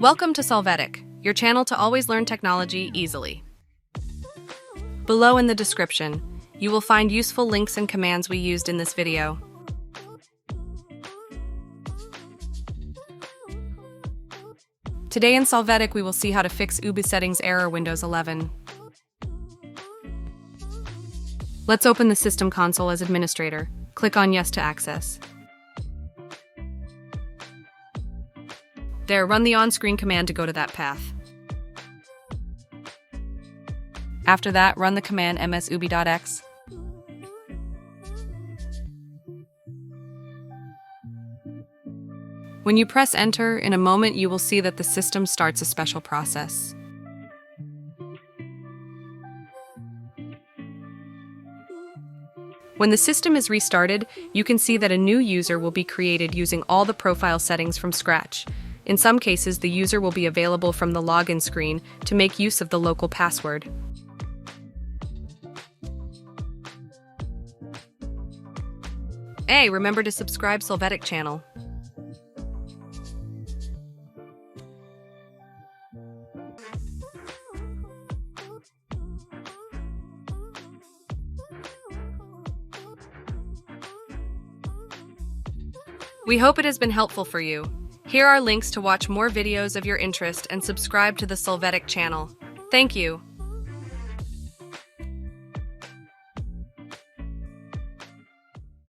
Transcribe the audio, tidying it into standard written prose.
Welcome to Solvetic, your channel to always learn technology easily. Below in the description, you will find useful links and commands we used in this video. Today in Solvetic, we will see how to fix OOBESETTINGS error Windows 11. Let's open the System console as administrator. Click on Yes to access. There, run the on-screen command to go to that path. After that, run the command msoob.x. When you press enter, in a moment you will see that the system starts a special process. When the system is restarted, you can see that a new user will be created using all the profile settings from scratch. In some cases, the user will be available from the login screen to make use of the local password. Hey, remember to subscribe Solvetic channel. We hope it has been helpful for you. Here are links to watch more videos of your interest and subscribe to the Solvetic channel. Thank you.